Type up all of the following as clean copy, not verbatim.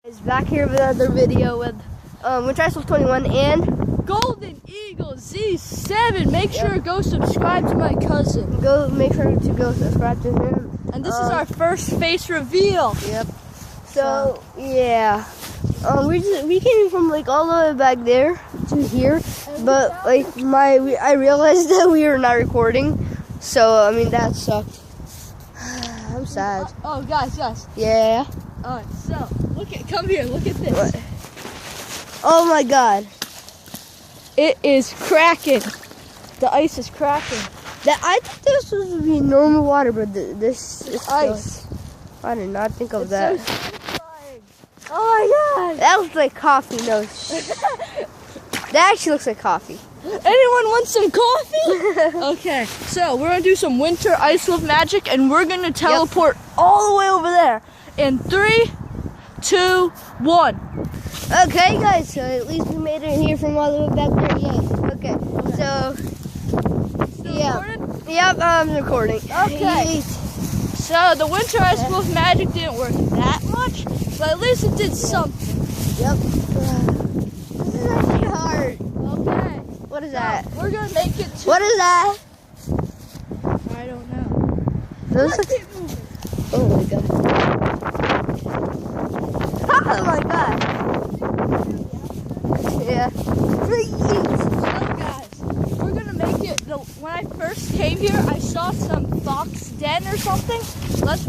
Is back here with another video with Winter Ice Wolf 21 and Golden Eagle Z7. Make sure to go subscribe to my cousin. Make sure to go subscribe to him. And this is our first face reveal. Yep. So yeah, we came from like all the way back there to here, but like I realized that we were not recording, so I mean that sucked. I'm sad. Oh guys. Yeah. Alright, so come here, look at this. What? Oh my god. It is cracking. The ice is cracking. I thought this was to be normal water, but this is ice. I did not think of that. So satisfying. Oh my god. That looks like coffee. No. That actually looks like coffee. Anyone want some coffee? Okay, so we're gonna do some winter ice wolf magic, and we're gonna teleport all the way over there. In 3, 2, 1. Okay, guys. So at least we made it here from all the way back there. Yay. Okay. So yeah. Recorded? Yep. I'm recording. Okay. So the winter ice wolf magic didn't work that much, but at least it did something. Yep. This is actually hard. Okay. What is that? We're gonna make it. What is that? I don't know. Those Let's keep moving. Oh my god. Oh my god. Yeah. So guys, we're gonna make it. When I first came here, I saw some fox den or something. Let's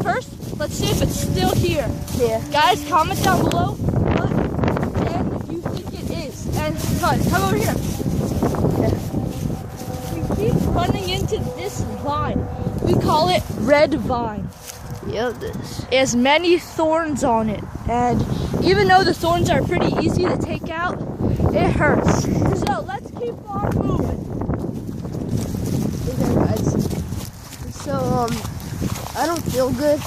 see if it's still here. Yeah. Guys, comment down below what den you think it is. And guys, come over here. We keep running into this vine. We call it red vine. Yep. It has many thorns on it, and even though the thorns are pretty easy to take out, it hurts. So let's keep on moving. Okay, guys. So I don't feel good.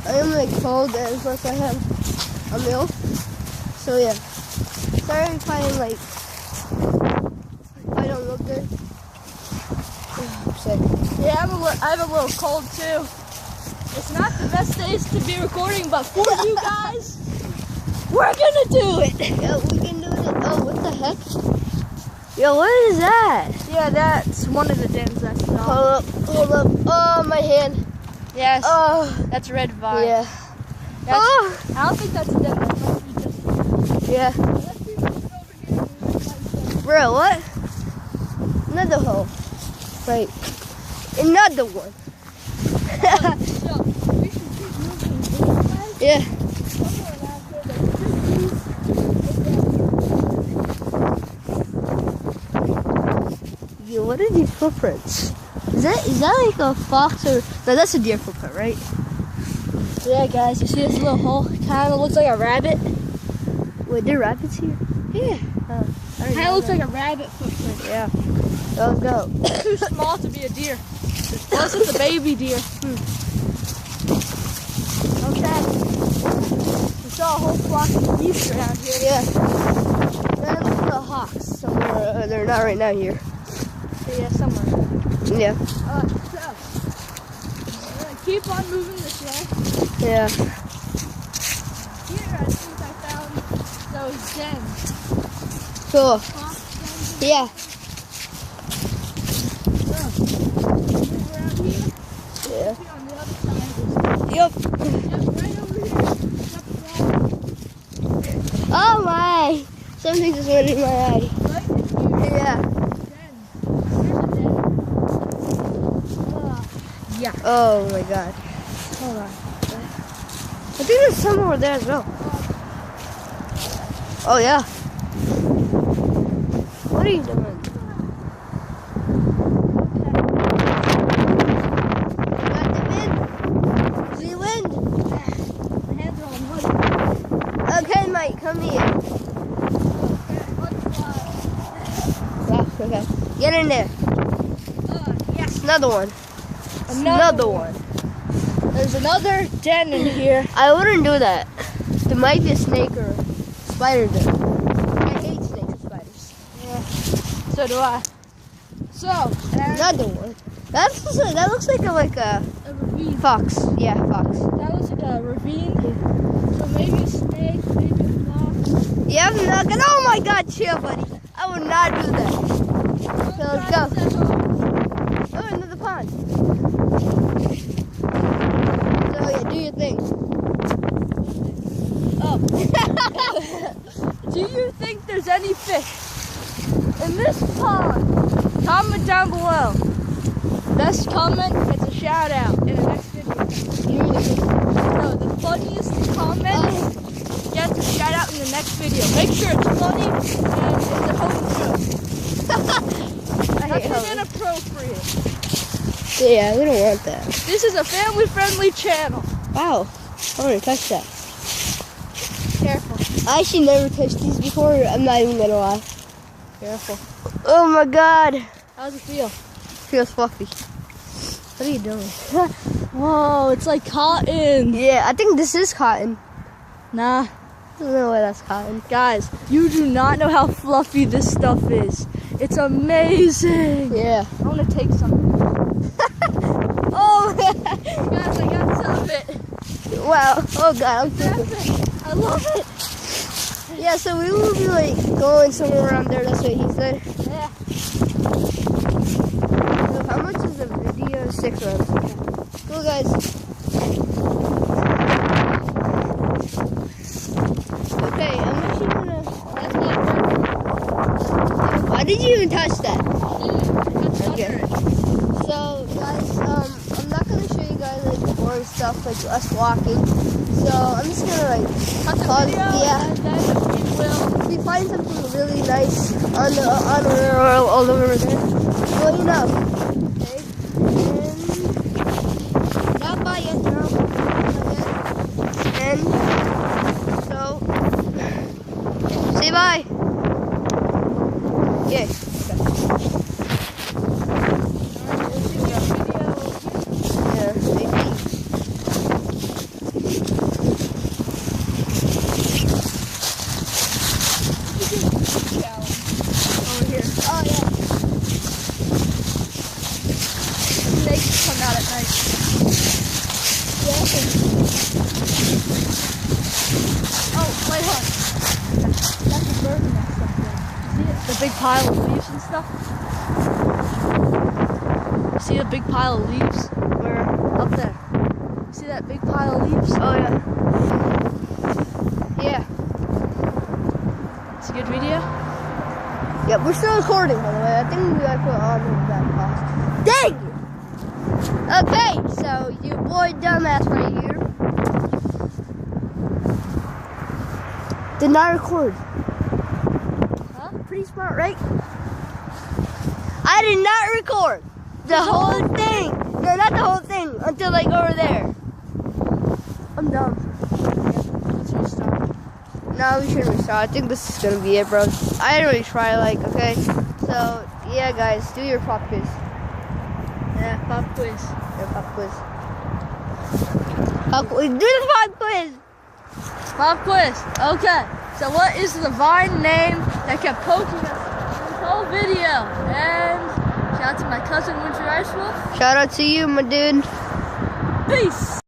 I am like cold, and plus I have a meal. So yeah. Sorry if I don't look good. I'm sick. Yeah, I have a little cold too. It's not the best days to be recording, but for you guys, we're gonna do it. Yeah, we can do it. Oh, what the heck? Yo, what is that? Yeah, that's one of the dens I saw. Hold up. Oh, my hand. Yes. Oh, That's red vine. yeah. Oh. I don't think that's a den. That might be just. Yeah. Let's be moving over here. Bro, what? Another hole. Right. Another one. So, we should keep moving this way. Yeah. Somewhere around here, there's trees. Yo, what are these footprints? Is that like a fox or no? That's a deer footprint, right? Yeah, guys, you see this little hole? Kind of looks like a rabbit. Wait, there are rabbits here? Yeah. Kind Kind of looks like a rabbit footprint. Yeah. Let's go. Too small to be a deer. Plus, it's a baby deer. Okay. We saw a whole flock of geese around here. Yeah. And the hawks somewhere. They're not right now here. Yeah, somewhere. Yeah. So, we're going to keep on moving this way. Yeah. Here, I think I found those dens. Cool. Fox dens. Yeah. Around here. Yeah. See on the other side. Yep. Yep, right over here. Oh my! Something just went in my eye. Right in here. Yeah. Yeah. Oh my god. Hold on. I think there's some over there as well. Oh yeah. What are you doing? Got the wind. See the wind? My hands are all muddy. Okay, Mike, come here. Yeah, okay. Get in there. Yes. Another one. Another one. There's another den in here. I wouldn't do that. There might be a snake or a spider there. I hate snakes and spiders. Yeah. So do I. So Another one. That looks like a ravine. fox. Yeah, fox. That looks like a ravine. So maybe a snake, maybe not gonna. Oh my God, chill, buddy. I will not do that. So let's go. Oh, another pond. So yeah, do your thing. Oh. Do you think there's any fish in this pond? Comment down below. Best comment gets a shout out in the next video. No, the funniest comment gets a shout out in the next video. Make sure it's funny and it's a home joke. Nothing inappropriate. Yeah, we don't want that. This is a family-friendly channel. Wow, I want to touch that. Careful. I actually never touched these before. I'm not even gonna lie. Careful. Oh my God. How does it feel? Feels fluffy. What are you doing? Whoa, it's like cotton. Yeah, I think this is cotton. Nah. There's no way that's cotton. Guys, you do not know how fluffy this stuff is. It's amazing. Yeah. I want to take some. Oh, Guys, I got some of it. wow. Oh God, I'm That's thinking. it. I love it. Yeah, so we will be like going somewhere around there. That's what he said. Yeah. So how much is the video? 6 rounds. Cool, guys. Okay, I'm actually gonna. That's not Why did you even touch that? okay. So, guys, I'm not gonna show you guys like the boring stuff, like us walking. So I'm just gonna like pause. Yeah. And then we will. If we find something really nice on the or all over there, well, you know. Okay. And not by yet, no. Not yet. And so say bye. Yeah. Yeah. Maybe. Over here. Oh yeah. Snakes come out at night. Oh, wait, hold on. That's a bird nest up there. See it? The big pile of leaves and stuff? See the big pile of leaves? Where? Up there. See that big pile of leaves? Oh yeah. Yeah. It's a good video? Yeah, we're still recording, by the way. I think we gotta put on that pause. Dang it! Okay, so your boy dumbass right here did not record. Huh? Pretty smart, right? I did not record the whole thing. No, not the whole thing. Until like over there. I'm dumb. Let's restart. No, we shouldn't restart. I think this is gonna be it, bro. I didn't really try, like, okay? So, yeah, guys, do your pop quiz. Yeah, pop quiz. Your pop quiz. Pop quiz. Do the pop quiz! Pop quiz. Okay. So what is the Vine name that kept poking us this whole video? And shout out to my cousin Winter Ice Wolf. Shout out to you, my dude. Peace.